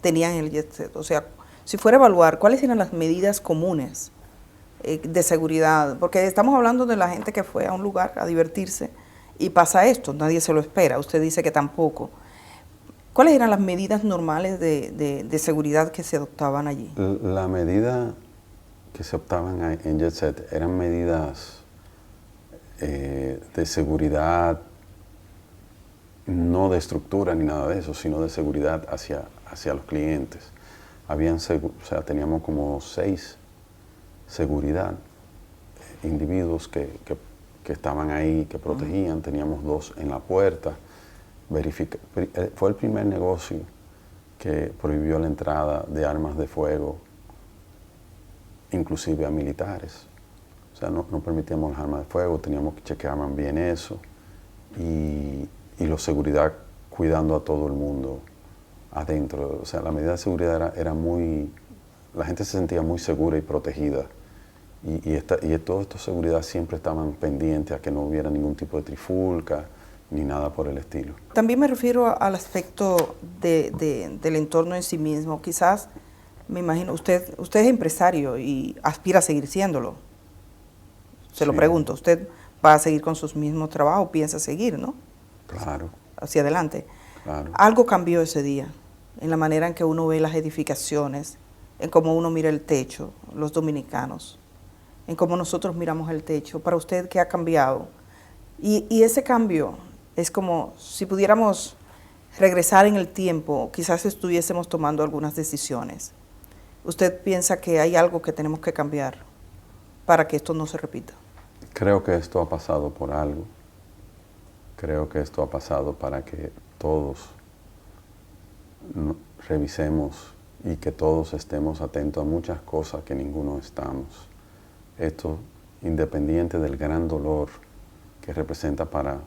tenían en el Jet Set? O sea, si fuera a evaluar, ¿cuáles eran las medidas comunes de seguridad? Porque estamos hablando de la gente que fue a un lugar a divertirse y pasa esto, nadie se lo espera, usted dice que tampoco. ¿Cuáles eran las medidas normales de seguridad que se adoptaban allí? La medida que se optaban en Jet Set eran medidas de seguridad, no de estructura ni nada de eso, sino de seguridad hacia los clientes. Teníamos como 6 seguridad, individuos que estaban ahí, que protegían, teníamos 2 en la puerta. Fue el primer negocio que prohibió la entrada de armas de fuego, inclusive a militares. O sea, no permitíamos las armas de fuego, teníamos que chequear bien eso. Y la seguridad cuidando a todo el mundo adentro. O sea, la medida de seguridad era muy la gente se sentía muy segura y protegida. Y toda esta seguridad siempre estaban pendientes a que no hubiera ningún tipo de trifulca ni nada por el estilo. También me refiero al aspecto del entorno en sí mismo. Quizás, me imagino, usted es empresario y aspira a seguir siéndolo. Se lo pregunto, ¿usted va a seguir con sus mismos trabajos? ¿Piensa seguir, no? Claro. Hacia adelante. Claro. Algo cambió ese día, en la manera en que uno ve las edificaciones, en cómo uno mira el techo, los dominicanos, en cómo nosotros miramos el techo. Para usted, ¿qué ha cambiado? Y ese cambio es como si pudiéramos regresar en el tiempo, quizás estuviésemos tomando algunas decisiones. ¿Usted piensa que hay algo que tenemos que cambiar para que esto no se repita? Creo que esto ha pasado por algo. Creo que esto ha pasado para que todos revisemos y que todos estemos atentos a muchas cosas que ninguno estamos. Esto, independiente del gran dolor que representa para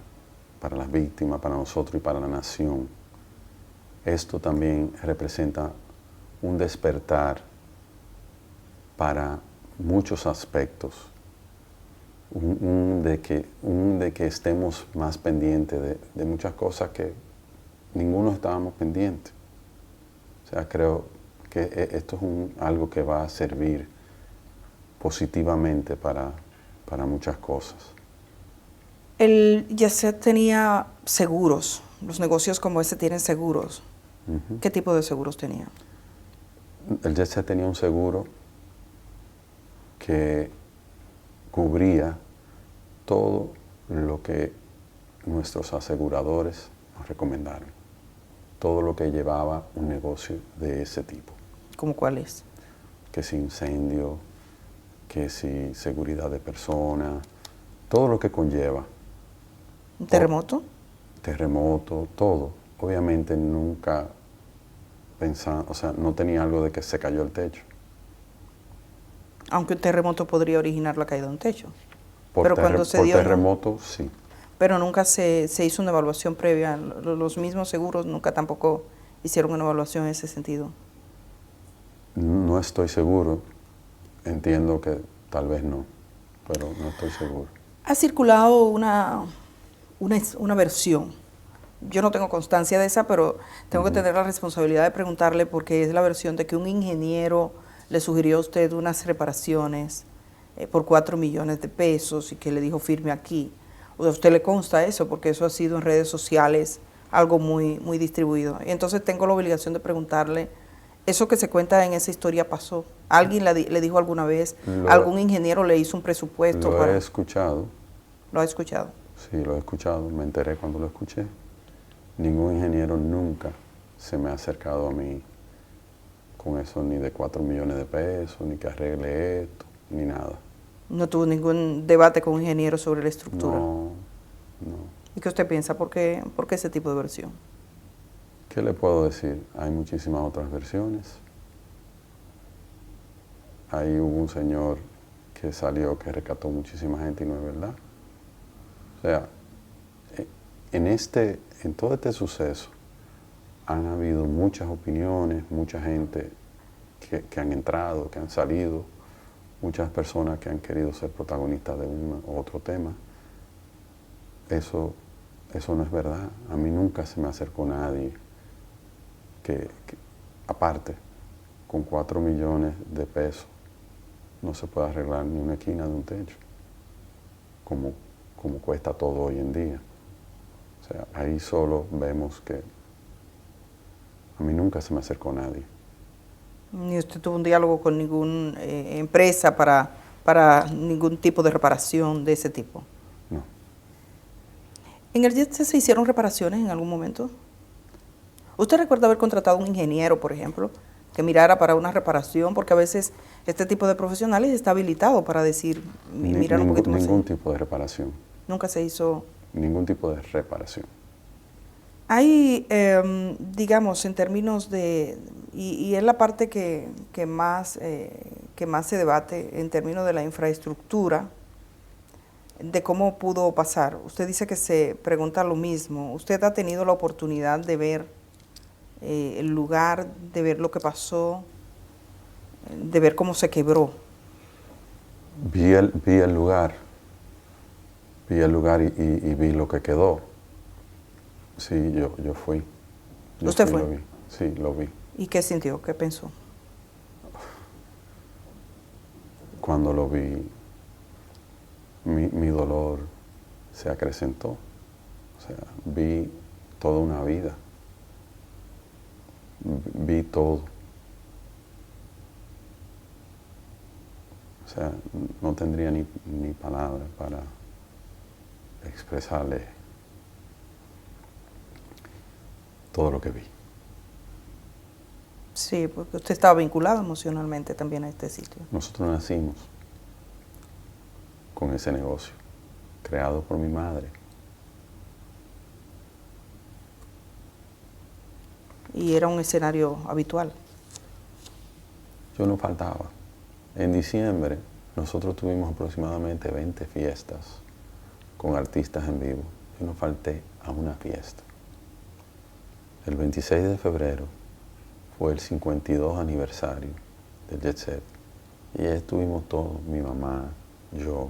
las víctimas, para nosotros y para la nación, esto también representa un despertar para muchos aspectos, un de que estemos más pendientes de muchas cosas que ninguno estábamos pendientes. O sea, creo que esto es algo que va a servir positivamente para muchas cosas. El Yesset tenía seguros, los negocios como ese tienen seguros. ¿Qué tipo de seguros tenía? El Yesset tenía un seguro que cubría todo lo que nuestros aseguradores nos recomendaron, todo lo que llevaba un negocio de ese tipo. ¿Cómo cuál es? Que si incendio, que si seguridad de personas, todo lo que conlleva. ¿Un terremoto? Terremoto, todo. Obviamente nunca pensaba, o sea, no tenía algo de que se cayó el techo. Aunque un terremoto podría originar la caída de un techo. Por terremoto, sí. Pero nunca se hizo una evaluación previa. Los mismos seguros nunca tampoco hicieron una evaluación en ese sentido. No estoy seguro. Entiendo que tal vez no, pero no estoy seguro. Ha circulado una versión. Yo no tengo constancia de esa, pero tengo que tener la responsabilidad de preguntarle, porque es la versión de que un ingeniero le sugirió a usted unas reparaciones por 4 millones de pesos y que le dijo firme aquí. ¿A usted le consta eso? Porque eso ha sido en redes sociales algo muy, muy distribuido. Y entonces tengo la obligación de preguntarle, ¿eso que se cuenta en esa historia pasó? ¿Alguien le dijo alguna vez? ¿Algún ingeniero le hizo un presupuesto? Lo he escuchado. ¿Lo ha escuchado? Sí, lo he escuchado. Me enteré cuando lo escuché. Ningún ingeniero nunca se me ha acercado a mí con eso, ni de 4 millones de pesos, ni que arregle esto, ni nada. ¿No tuvo ningún debate con un ingeniero sobre la estructura? No. ¿Y qué usted piensa? ¿Por qué ese tipo de versión? ¿Qué le puedo decir? Hay muchísimas otras versiones. Ahí hubo un señor que salió que rescató muchísima gente y no es verdad. O sea, en todo este suceso han habido muchas opiniones, mucha gente que han entrado, que han salido, muchas personas que han querido ser protagonistas de un u otro tema. Eso no es verdad. A mí nunca se me acercó nadie que aparte, con 4 millones de pesos no se puede arreglar ni una esquina de un techo, como cuesta todo hoy en día. O sea, ahí solo vemos que a mí nunca se me acercó nadie. ¿Ni usted tuvo un diálogo con ninguna empresa para ningún tipo de reparación de ese tipo? No. ¿En el Yesset se hicieron reparaciones en algún momento? ¿Usted recuerda haber contratado a un ingeniero, por ejemplo, que mirara para una reparación? Porque a veces este tipo de profesionales está habilitado para decir, mirar un poquito más. Ningún tipo de reparación. ¿Nunca se hizo? Ningún tipo de reparación. Hay, digamos, en términos de, y es la parte que más se debate en términos de la infraestructura, de cómo pudo pasar. Usted dice que se pregunta lo mismo. ¿Usted ha tenido la oportunidad de ver el lugar, de ver lo que pasó? de ver cómo se quebró. Vi el lugar y vi lo que quedó. Sí, yo fui. ¿Usted fui, fue? Lo vi. Sí, lo vi. ¿Y qué sintió? ¿Qué pensó? Cuando lo vi, mi dolor se acrecentó. O sea, vi toda una vida. Vi todo. O sea, no tendría ni palabras para expresarle todo lo que vi. Sí, porque usted estaba vinculado emocionalmente también a este sitio. Nosotros nacimos con ese negocio, creado por mi madre. Y era un escenario habitual. Yo no faltaba. En diciembre nosotros tuvimos aproximadamente 20 fiestas con artistas en vivo. Yo no falté a una fiesta. El 26 de febrero fue el 52 aniversario del Jet Set. Y ahí estuvimos todos, mi mamá, yo,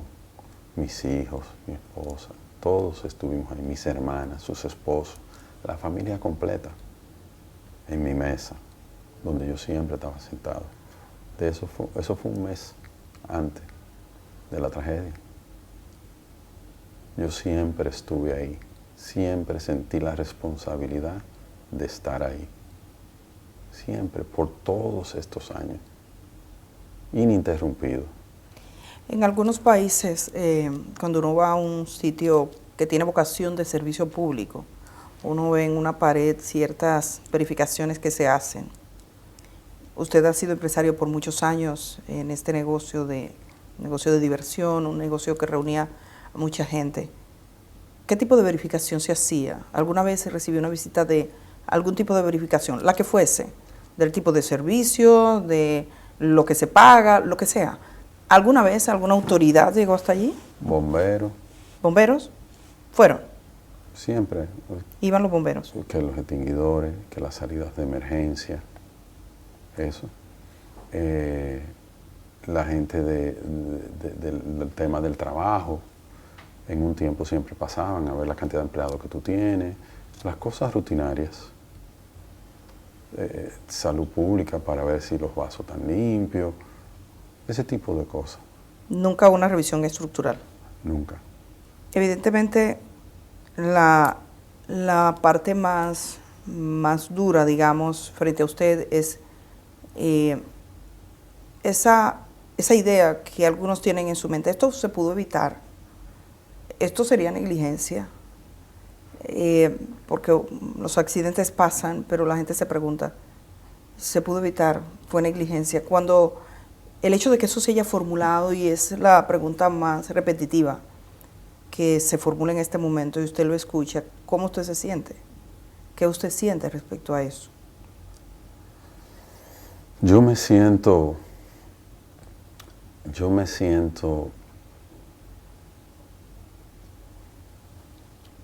mis hijos, mi esposa, todos estuvimos ahí, mis hermanas, sus esposos, la familia completa, en mi mesa, donde yo siempre estaba sentado. Eso fue un mes antes de la tragedia. Yo siempre estuve ahí, siempre sentí la responsabilidad de estar ahí. Siempre, por todos estos años, ininterrumpido. En algunos países, cuando uno va a un sitio que tiene vocación de servicio público, uno ve en una pared ciertas verificaciones que se hacen. Usted ha sido empresario por muchos años en este negocio de diversión, un negocio que reunía a mucha gente. ¿Qué tipo de verificación se hacía? ¿Alguna vez se recibió una visita de algún tipo de verificación? La que fuese, del tipo de servicio, de lo que se paga, lo que sea. ¿Alguna vez alguna autoridad llegó hasta allí? Bomberos. ¿Bomberos? ¿Fueron? Siempre. ¿Iban los bomberos? Que los extinguidores, que las salidas de emergencia, eso. La gente del tema del trabajo, en un tiempo siempre pasaban a ver la cantidad de empleados que tú tienes, las cosas rutinarias. Salud pública para ver si los vasos están limpios, ese tipo de cosas. Nunca una revisión estructural. Nunca. Evidentemente, la parte más dura, digamos, frente a usted es esa idea que algunos tienen en su mente. Esto se pudo evitar. Esto sería negligencia. Porque los accidentes pasan, pero la gente se pregunta, ¿se pudo evitar? ¿Fue negligencia? Cuando el hecho de que eso se haya formulado, y es la pregunta más repetitiva que se formula en este momento y usted lo escucha, ¿cómo usted se siente? ¿Qué usted siente respecto a eso? Yo me siento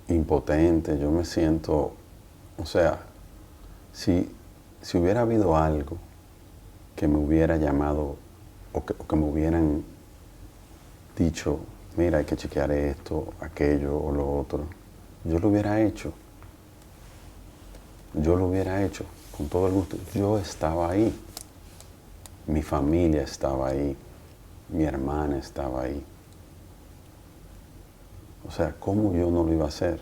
impotente, yo me siento, o sea, si hubiera habido algo que me hubiera llamado o que me hubieran dicho, mira, hay que chequear esto, aquello o lo otro, yo lo hubiera hecho. Yo lo hubiera hecho con todo el gusto. Yo estaba ahí, mi familia estaba ahí, mi hermana estaba ahí. O sea, ¿cómo yo no lo iba a hacer?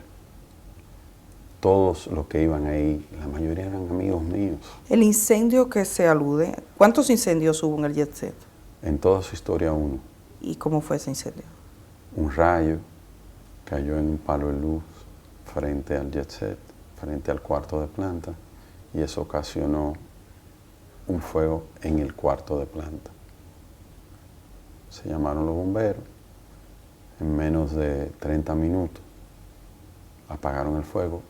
Todos los que iban ahí, la mayoría eran amigos míos. El incendio que se alude, ¿cuántos incendios hubo en el Jet Set? En toda su historia uno. ¿Y cómo fue ese incendio? Un rayo cayó en un palo de luz frente al Jet Set, frente al cuarto de planta, y eso ocasionó un fuego en el cuarto de planta. Se llamaron los bomberos. En menos de 30 minutos apagaron el fuego.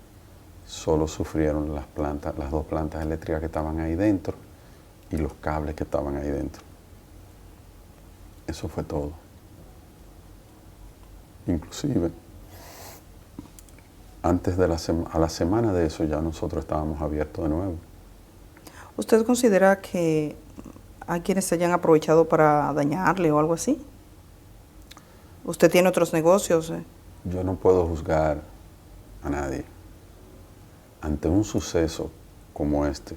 Solo sufrieron las dos plantas eléctricas que estaban ahí dentro y los cables que estaban ahí dentro. Eso fue todo. Inclusive, antes de a la semana de eso ya nosotros estábamos abiertos de nuevo. ¿Usted considera que ¿Hay quienes se hayan aprovechado para dañarle o algo así? ¿Usted tiene otros negocios? Yo no puedo juzgar a nadie. Ante un suceso como este,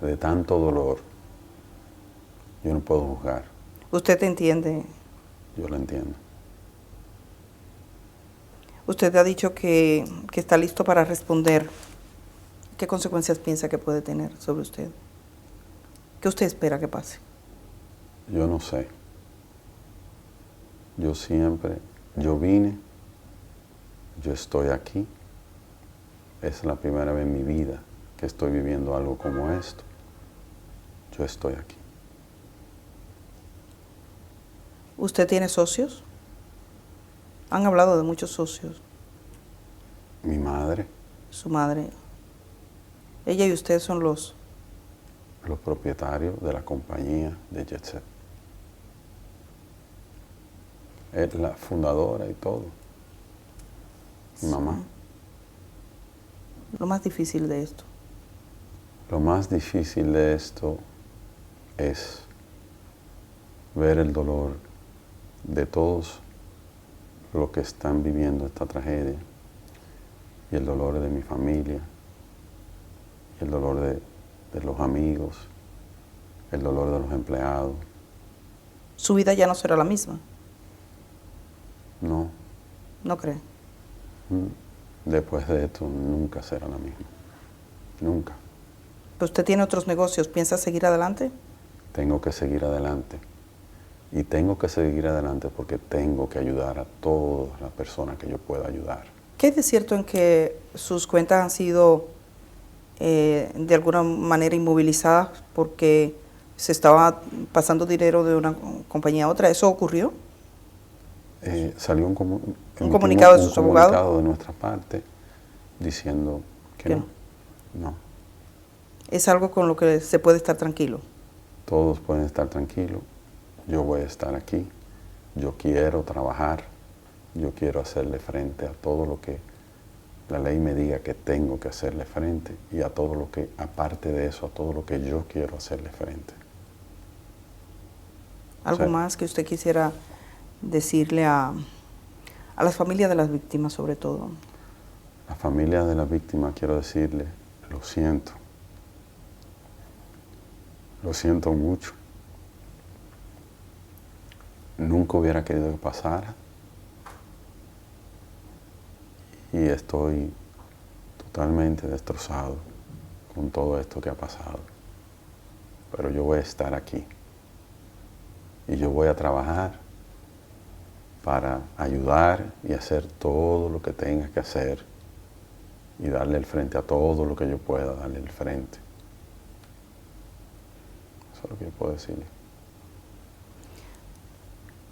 de tanto dolor, yo no puedo juzgar. ¿Usted entiende? Yo lo entiendo. Usted ha dicho que está listo para responder. ¿Qué consecuencias piensa que puede tener sobre usted? ¿Qué usted espera que pase? Yo no sé. Yo vine, yo estoy aquí. Es la primera vez en mi vida que estoy viviendo algo como esto. Yo estoy aquí. ¿Usted tiene socios? Han hablado de muchos socios. Mi madre, Su madre. Ella y usted son los propietarios de la compañía de Jet Set. Es la fundadora y todo. Mi mamá. lo más difícil de esto. Lo más difícil de esto es ver el dolor de todos los que están viviendo esta tragedia y el dolor de mi familia, y el dolor de los amigos, el dolor de los empleados. Su vida ya no será la misma, No, ¿no cree? después de esto nunca será la misma, nunca. Pero usted tiene otros negocios, ¿piensa seguir adelante? Tengo que seguir adelante. Y tengo que seguir adelante porque tengo que ayudar a todas las personas que yo pueda ayudar. ¿Qué hay de cierto en que sus cuentas han sido de alguna manera inmovilizadas porque se estaba pasando dinero de una compañía a otra? ¿Eso ocurrió? Salió un comunicado de sus abogados. Un comunicado de nuestra parte diciendo que no. No. ¿Es algo con lo que se puede estar tranquilo? Todos pueden estar tranquilos. Yo voy a estar aquí. Yo quiero trabajar. Yo quiero hacerle frente a todo lo que la ley me diga que tengo que hacerle frente y a todo lo que, aparte de eso, a todo lo que yo quiero hacerle frente. ¿Algo más que usted quisiera decirle a las familias de las víctimas sobre todo? La familia de las víctimas quiero decirle, lo siento. Lo siento mucho. Nunca hubiera querido que pasara. Y estoy totalmente destrozado con todo esto que ha pasado. Pero yo voy a estar aquí. Y yo voy a trabajar para ayudar y hacer todo lo que tenga que hacer. Y darle el frente a todo lo que yo pueda darle el frente. Eso es lo que yo puedo decirle.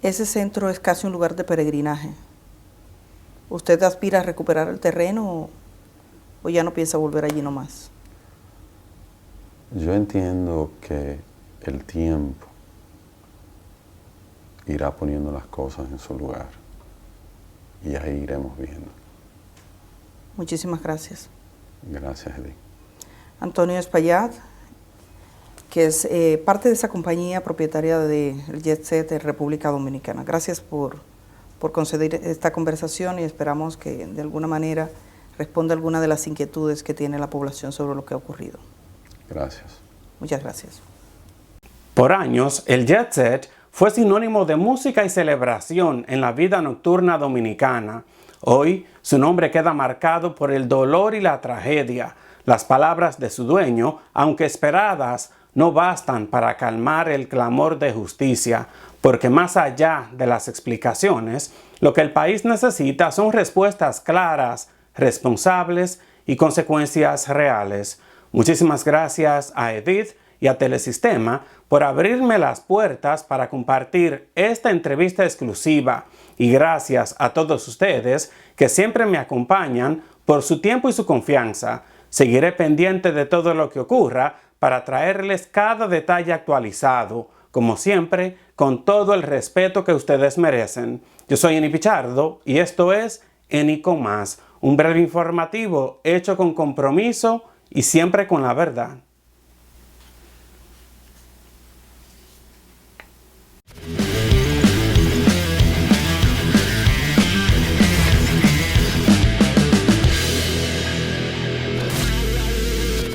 Ese centro es casi un lugar de peregrinaje. ¿Usted aspira a recuperar el terreno o ya no piensa volver allí nomás? Yo entiendo que el tiempo irá poniendo las cosas en su lugar y ahí iremos viendo. Muchísimas gracias. Gracias, Edith. Antonio Espaillat, que es parte de esa compañía propietaria del Jet Set de República Dominicana. Gracias por conceder esta conversación y esperamos que de alguna manera responda a alguna de las inquietudes que tiene la población sobre lo que ha ocurrido. Gracias. Muchas gracias. Por años, el Jet Set fue sinónimo de música y celebración en la vida nocturna dominicana. Hoy, su nombre queda marcado por el dolor y la tragedia. Las palabras de su dueño, aunque esperadas, no bastan para calmar el clamor de justicia, porque más allá de las explicaciones, lo que el país necesita son respuestas claras, responsables y consecuencias reales. Muchísimas gracias a Edith y a Telesistema por abrirme las puertas para compartir esta entrevista exclusiva. Y gracias a todos ustedes que siempre me acompañan por su tiempo y su confianza. Seguiré pendiente de todo lo que ocurra para traerles cada detalle actualizado, como siempre, con todo el respeto que ustedes merecen. Yo soy Eni Pichardo y esto es Eni Con Más, un breve informativo hecho con compromiso y siempre con la verdad.